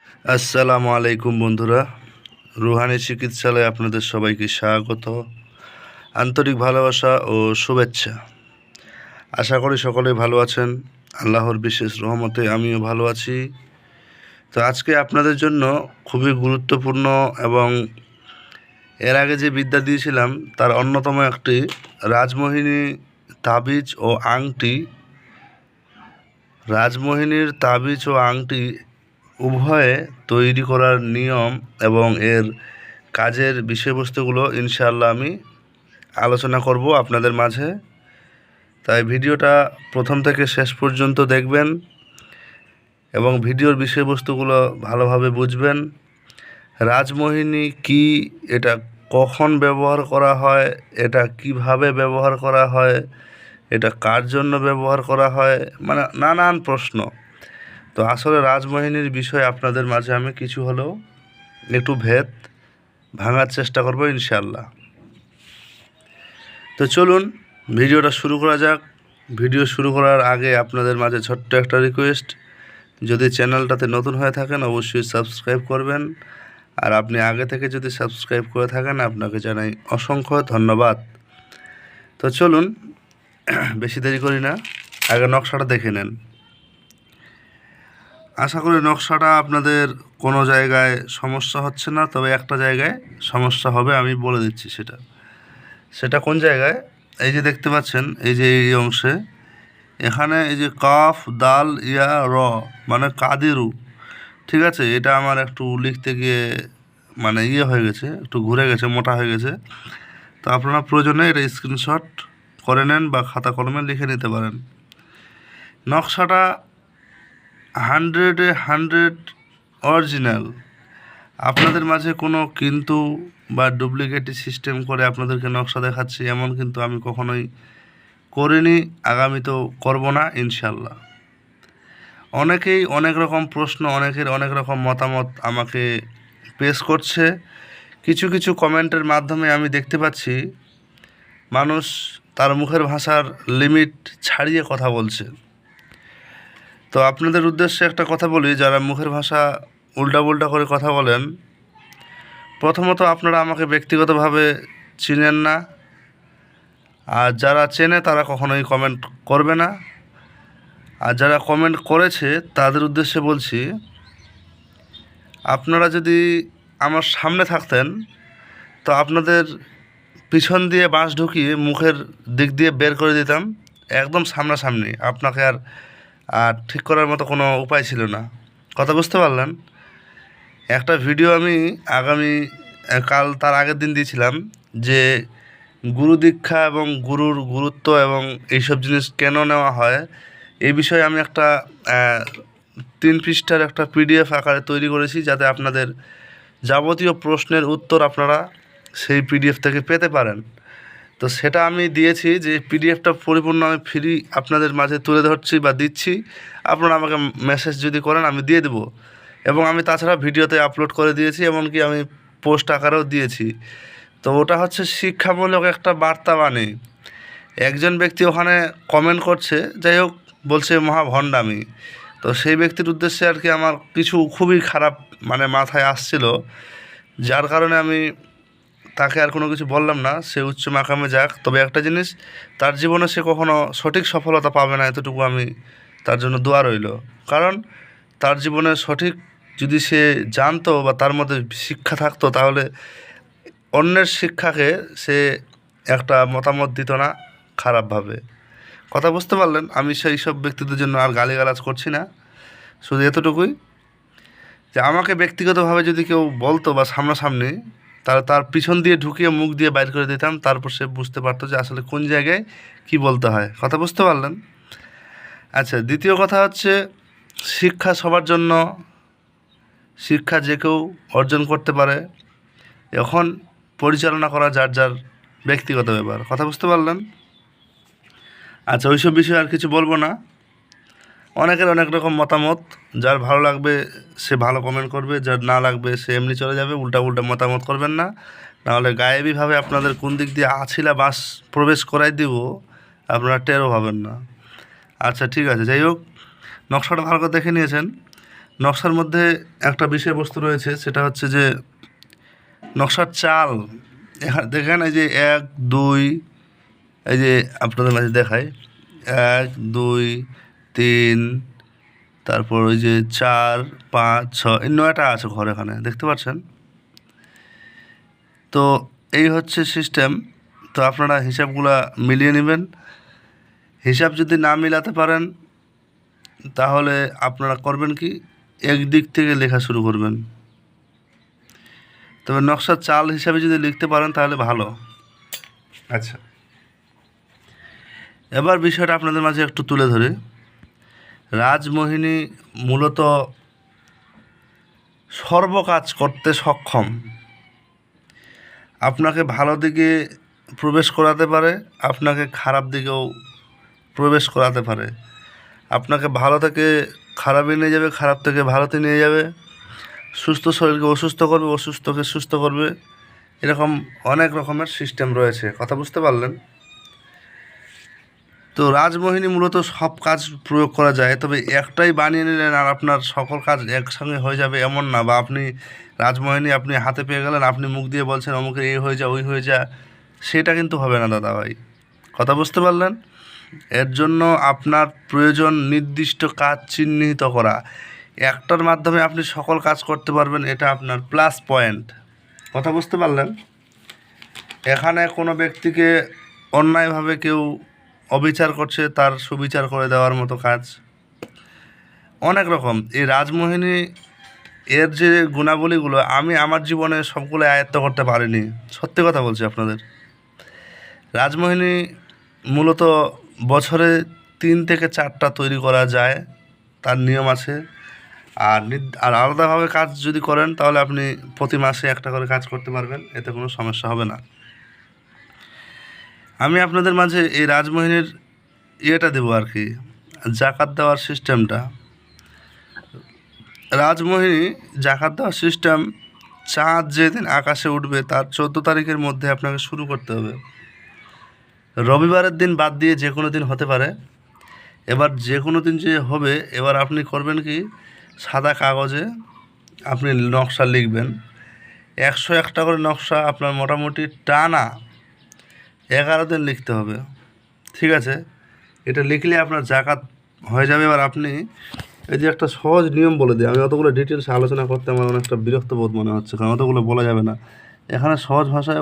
আসসালামু আলাইকুম বন্ধুরা, রুহানি চিকিৎসালয়ে আপনাদের সবাইকে স্বাগত, আন্তরিক ভালোবাসা ও শুভেচ্ছা। আশা করি সকলেই ভালো আছেন। আল্লাহর বিশেষ রহমতে আমিও ভালো আছি। তো আজকে আপনাদের জন্য খুবই গুরুত্বপূর্ণ এবং এর আগে যে বিদ্যা দিয়েছিলাম তার অন্যতম একটি রাজমোহিনী তাবিজ ও আংটি। রাজমোহিনীর তাবিজ ও আংটি উভয়ে তৈরি করার নিয়ম এবং এর কাজের বিষয়বস্তুগুলো ইনশাআল্লাহ আমি আলোচনা করব আপনাদের মাঝে। তাই ভিডিওটা প্রথম থেকে শেষ পর্যন্ত দেখবেন এবং ভিডিওর বিষয়বস্তুগুলো ভালোভাবে বুঝবেন। রাজমোহিনী কি, এটা কখন ব্যবহার করা হয়, এটা কিভাবে ব্যবহার করা হয়, এটা কার জন্য ব্যবহার করা হয়, মানে নানান প্রশ্ন। তো আসলে রাজমোহিনীর বিষয়ে আপনাদের মাঝে আমি কিছু হলেও একটু ভেদ ভাঙার চেষ্টা করব ইনশাআল্লাহ। তো চলুন ভিডিওটা শুরু করা যাক। ভিডিও শুরু করার আগে আপনাদের মাঝে ছোট্ট একটা রিকোয়েস্ট, যদি চ্যানেলটাতে নতুন হয়ে থাকেন অবশ্যই সাবস্ক্রাইব করবেন, আর আপনি আগে থেকে যদি সাবস্ক্রাইব করে থাকেন আপনাকে জানাই অসংখ্য ধন্যবাদ। তো চলুন বেশি দেরি করি না, আগে নকশাটা দেখে নেন। আশা করি নকশাটা আপনাদের কোনো জায়গায় সমস্যা হচ্ছে না, তবে একটা জায়গায় সমস্যা হবে, আমি বলে দিচ্ছি সেটা কোন জায়গায়। এই যে দেখতে পাচ্ছেন, এই যে এই অংশে এখানে এই যে কাফ দাল ইয়া র মানে কাদিরু, ঠিক আছে, এটা আমার একটু লিখতে গিয়ে মানে হয়ে গেছে, একটু ঘুরে গেছে, মোটা হয়ে গেছে। তো আপনারা প্রয়োজনে এটা স্ক্রিনশট করে নেন বা খাতা কলমে লিখে নিতে পারেন। নকশাটা 100 অরিজিনাল। আপনাদের মাঝে কোনো কিন্তু বা ডুপ্লিকেটি সিস্টেম করে আপনাদেরকে নকশা দেখাচ্ছি এমন কিন্তু আমি কখনোই করিনি, আগামীতেও করব না ইনশাল্লাহ। অনেকেই অনেক রকম প্রশ্ন, অনেকের অনেক রকম মতামত আমাকে পেশ করছে। কিছু কিছু কমেন্টের মাধ্যমে আমি দেখতে পাচ্ছি মানুষ তার মুখের ভাষার লিমিট ছাড়িয়ে কথা বলছে। তো আপনাদের উদ্দেশ্যে একটা কথা বলি, যারা মুখের ভাষা উল্টা করে কথা বলেন, প্রথমত আপনারা আমাকে ব্যক্তিগতভাবে চিনেন না, আর যারা চেনে তারা কখনোই কমেন্ট করবে না। আর যারা কমেন্ট করেছে তাদের উদ্দেশ্যে বলছি, আপনারা যদি আমার সামনে থাকতেন তো আপনাদের পিছন দিয়ে বাঁশ ঢুকিয়ে মুখের দিক দিয়ে বের করে দিতাম, একদম সামনাসামনি। আপনাকে আর ঠিক করার মতো কোনো উপায় ছিল না। কথা বুঝতে পারলেন? একটা ভিডিও আমি কাল তার আগের দিন দিয়েছিলাম যে গুরু দীক্ষা এবং গুরুর গুরুত্ব এবং এইসব জিনিস কেন নেওয়া হয়, এই বিষয়ে আমি একটা 3 পৃষ্ঠার একটা পিডিএফ আকারে তৈরি করেছি, যাতে আপনাদের যাবতীয় প্রশ্নের উত্তর আপনারা সেই পিডিএফ থেকে পেতে পারেন। তো সেটা আমি দিয়েছি, যে পিডিএফটা পরিপূর্ণ আমি ফ্রি আপনাদের মাঝে তুলে ধরছি বা দিচ্ছি। আপনারা আমাকে মেসেজ যদি করেন আমি দিয়ে দেবো, এবং আমি তাছাড়া ভিডিওতে আপলোড করে দিয়েছি, এমনকি আমি পোস্ট আকারেও দিয়েছি। তো ওটা হচ্ছে শিক্ষামূলক একটা বার্তা বাণী। একজন ব্যক্তি ওখানে কমেন্ট করছে, যাই হোক, বলছে মহা ভণ্ডামি। তো সেই ব্যক্তির উদ্দেশ্যে আর কি আমার কিছু খুবই খারাপ মানে মাথায় আসছিল, যার কারণে আমি তাকে আর কোনো কিছু বললাম না। সে উচ্চ মাকামে যাক, তবে একটা জিনিস, তার জীবনে সে কখনো সঠিক সফলতা পাবে না, এতটুকু আমি তার জন্য দোয়া রইল। কারণ তার জীবনে সঠিক যদি সে জানতো বা তার মধ্যে শিক্ষা থাকতো, তাহলে অন্যের শিক্ষাকে সে একটা মতামত দিত না খারাপভাবে। কথা বুঝতে পারলেন? আমি সেই সব ব্যক্তিদের জন্য আর গালিগালাজ করছি না, শুধু এতটুকুই যে আমাকে ব্যক্তিগতভাবে যদি কেউ বলতো বা সামনাসামনি, তাহলে তার পিছন দিয়ে ঢুকিয়ে মুখ দিয়ে বাইর করে দিতাম, তারপর সে বুঝতে পারতো যে আসলে কোন জায়গায় কি বলতে হয়। কথা বুঝতে পারলেন? আচ্ছা, দ্বিতীয় কথা হচ্ছে, শিক্ষা সবার জন্য, শিক্ষা যে কেউ অর্জন করতে পারে। এখন পরিচালনা করা যার যার ব্যক্তিগত ব্যাপার। কথা বুঝতে পারলেন? আচ্ছা, ওইসব বিষয়ে আর কিছু বলবো না। অনেকের অনেক রকম মতামত, যার ভালো লাগবে সে ভালো কমেন্ট করবে, যার না লাগবে সে এমনি চলে যাবে। উল্টা মতামত করবেন না, নাহলে গায়েবীভাবে আপনাদের কোন দিক দিয়ে আছিলা বাস প্রবেশ করাই দিব, আপনারা টেরও পাবেন না। আচ্ছা ঠিক আছে, যাই হোক, নকশাটা ভালো করে দেখে নিয়েছেন। নকশার মধ্যে একটা বিষয়বস্তু রয়েছে, সেটা হচ্ছে যে নকশার চাল। দেখেন এই যে 1 2, এই যে আপনাদের মাঝে দেখায় 1 2 3, তারপর ওই যে 4 5 6, এই 9টা আছে ঘর এখানে দেখতে পাচ্ছেন। তো এই হচ্ছে সিস্টেম। তো আপনারা হিসাবগুলা মিলিয়ে নেবেন। হিসাব যদি না মিলাতে পারেন তাহলে আপনারা করবেন কি, একদিক থেকে লেখা শুরু করবেন। তবে নকশার চাল হিসাবে যদি লিখতে পারেন তাহলে ভালো। আচ্ছা, এবার বিষয়টা আপনাদের মাঝে একটু তুলে ধরে। রাজমোহিনী মূলত সর্বকাজ করতে সক্ষম। আপনাকে ভালো দিকে প্রবেশ করাতে পারে, আপনাকে খারাপ দিকেও প্রবেশ করাতে পারে। আপনাকে ভালো থেকে খারাপে নিয়ে যাবে, খারাপ থেকে ভালোতে নিয়ে যাবে। সুস্থ শরীরকে অসুস্থ করবে, অসুস্থকে সুস্থ করবে। এরকম অনেক রকমের সিস্টেম রয়েছে, কথা বুঝতে পারলেন? তো রাজমোহিনী মূলত সব কাজ প্রয়োগ করা যায়, তবে একটাই বানিয়ে নিলেন আর আপনার সকল কাজ একসঙ্গে হয়ে যাবে এমন না। বা আপনি রাজমোহিনী আপনি হাতে পেয়ে গেলেন, আপনি মুখ দিয়ে বলছেন অমুকের এই হয়ে যা ওই হয়ে যা, সেটা কিন্তু হবে না দাদা ভাই, কথা বুঝতে পারলেন? এর জন্য আপনার প্রয়োজন নির্দিষ্ট কাজ চিহ্নিত করা। একটার মাধ্যমে আপনি সকল কাজ করতে পারবেন, এটা আপনার প্লাস পয়েন্ট, কথা বুঝতে পারলেন? এখানে কোনো ব্যক্তিকে অন্যায়ভাবে কেউ অবিচার করছে, তার সুবিচার করে দেওয়ার মতো কাজ অনেক রকম। এই রাজমোহিনী এর যে গুণাবলীগুলো আমি আমার জীবনে সবগুলো আয়ত্ত করতে পারিনি, সত্যি কথা বলছি আপনাদের। রাজমোহিনী মূলত বছরে 3 থেকে 4টা তৈরি করা যায়, তার নিয়ম আছে। আর আলাদাভাবে কাজ যদি করেন তাহলে আপনি প্রতি মাসে একটা করে কাজ করতে পারবেন, এতে কোনো সমস্যা হবে না। আমি আপনাদের মাঝে এই রাজমোহিনীর ইয়েটা দেবো আর কি, জাকাত দেওয়ার সিস্টেমটা। রাজমোহিনী জাকাত দেওয়ার সিস্টেম, চাঁদ যেদিন আকাশে উঠবে তার 14 তারিখের মধ্যে আপনাকে শুরু করতে হবে। রবিবারের দিন বাদ দিয়ে যে কোনো দিন হতে পারে। এবার যে কোনো দিন যে হবে, এবার আপনি করবেন কি, সাদা কাগজে আপনি নকশা লিখবেন। 101টা করে নকশা আপনার মোটামুটি টানা 11 দিন লিখতে হবে, ঠিক আছে? এটা লিখলে আপনার জাকাত হয়ে যাবে। এবার আপনি এই যে একটা সহজ নিয়ম বলে দিই, আমি অতগুলো ডিটেলসে আলোচনা করতে আমার অনেকটা বিরক্ত বোধ মনে হচ্ছে, কারণ অতগুলো বলা যাবে না। এখানে সহজ ভাষায়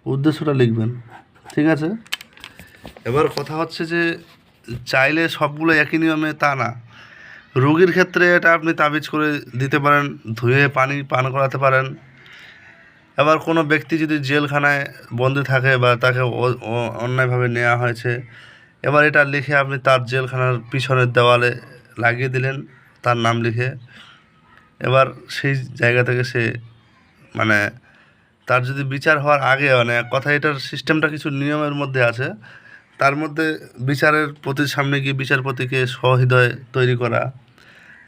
উদ্দেশ্যটা লিখবেন, ঠিক আছে? এবার কথা হচ্ছে যে চাইলে সবগুলো একই নিয়মে তা না। রোগীর ক্ষেত্রে এটা আপনি তাবিজ করে দিতে পারেন, ধুয়ে পানি পান করাতে পারেন। এবার কোনো ব্যক্তি যদি জেলখানায় বন্দি থাকে বা তাকে অন্যায়ভাবে নেওয়া হয়েছে, এবার এটা লিখে আপনি তার জেলখানার পিছনের দেওয়ালে লাগিয়ে দিলেন তার নাম লিখে। এবার সেই জায়গা থেকে সে মানে তার যদি বিচার হওয়ার আগে, মানে এক কথা এটার সিস্টেমটা কিছু নিয়মের মধ্যে আছে। তার মধ্যে বিচারের প্রতির সামনে গিয়ে বিচারপতিকে সহৃদয় তৈরি করা।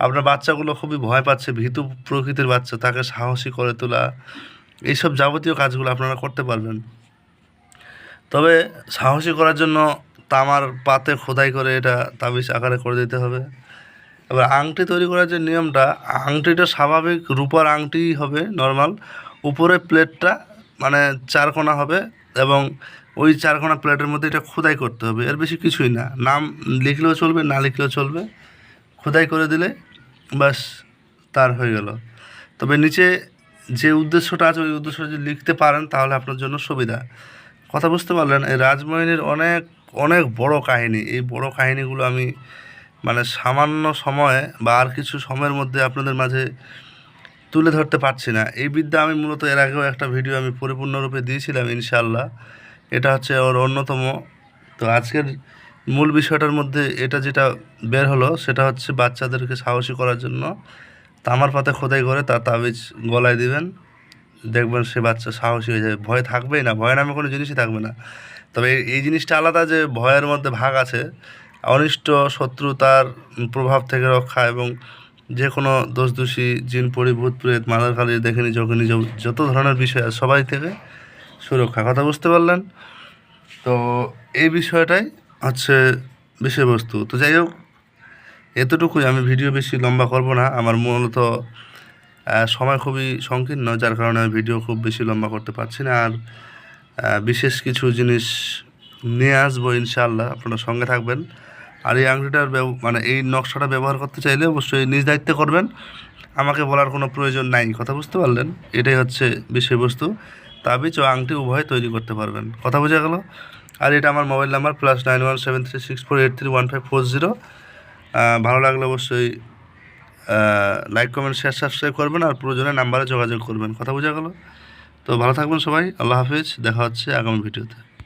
আপনার বাচ্চাগুলো খুবই ভয় পাচ্ছে, ভীতু প্রকৃতির বাচ্চা, তাকে সাহসী করে তোলা, এইসব যাবতীয় কাজগুলো আপনারা করতে পারবেন। তবে সাহসী করার জন্য তামার পাতে খোদাই করে এটা তাবিজ আকারে করে দিতে হবে। এবার আংটি তৈরি করার যে নিয়মটা, আংটিটা স্বাভাবিক রূপার আংটিই হবে নর্মাল। উপরে প্লেটটা মানে 4 কোণা হবে এবং ওই 4 কোণা প্লেটের মধ্যে এটা খোদাই করতে হবে, এর বেশি কিছুই না। নাম লিখলেও চলবে, না লিখলেও চলবে, খোদাই করে দিলে ব্যাস তার হয়ে গেল। তবে নিচে যে উদ্দেশ্যটা আছে ওই উদ্দেশ্যটা যদি লিখতে পারেন তাহলে আপনার জন্য সুবিধা, কথা বুঝতে পারলেন? এই রাজমোহিনীর অনেক অনেক বড় কাহিনী। এই বড় কাহিনীগুলো আমি মানে সামান্য সময়ে বা আর কিছু সময়ের মধ্যে আপনাদের মাঝে তুলে ধরতে পারছি না। এই বিদ্যা আমি মূলত এর আগেও একটা ভিডিও আমি পরিপূর্ণরূপে দিয়েছিলাম, ইনশাআল্লাহ এটা হচ্ছে ওর অন্যতম। তো আজকের মূল বিষয়টার মধ্যে এটা যেটা বের হলো সেটা হচ্ছে বাচ্চাদেরকে সাহসী করার জন্য তামার পাতে খোদাই করে তার তাবিজ গলায় দিবেন, দেখবেন সে বাচ্চা সাহসী হয়ে যাবে, ভয় থাকবেই না, ভয় নামে কোনো জিনিসই থাকবে না। তবে এই জিনিসটা আলাদা যে ভয়ের মধ্যে ভাগ আছে, অনিষ্ট শত্রুতার প্রভাব থেকে রক্ষা এবং যে কোনো দোষদোষী জিন পরি ভূত প্রেত মাদারকালী দেখেনি যখনই যত ধরনের বিষয় আছে সবাই থেকে সুরক্ষা, কথা বুঝতে পারলেন? তো এই বিষয়টাই হচ্ছে বিষয়বস্তু। তো যাই হোক, এতটুকুই, আমি ভিডিও বেশি লম্বা করব না, আমার মূলত সময় খুবই সংকীর্ণ, যার কারণে আমি ভিডিও খুব বেশি লম্বা করতে পারছি না। আর বিশেষ কিছু জিনিস নিয়ে আসবো ইনশাআল্লাহ, আপনারা সঙ্গে থাকবেন। আর এই আংটিটার মানে এই নকশাটা ব্যবহার করতে চাইলে অবশ্যই নিজ দায়িত্বে করবেন, আমাকে বলার কোনো প্রয়োজন নাই। কথা বুঝতে পারলেন? এটাই হচ্ছে বিষয়বস্তু। তাবিজ ও আংটি উভয় তৈরি করতে পারবেন। কথা বোঝা গেল? আর এটা আমার মোবাইল নাম্বার +917364831540। ভালো লাগলে অবশ্যই লাইক কমেন্ট শেয়ার সাবস্ক্রাইব করবেন, আর প্রয়োজনে নাম্বারে যোগাযোগ করবেন। কথা বোঝা গেল? তো ভালো থাকবেন সবাই, আল্লাহ হাফিজ, দেখা হচ্ছে আগামী ভিডিওতে।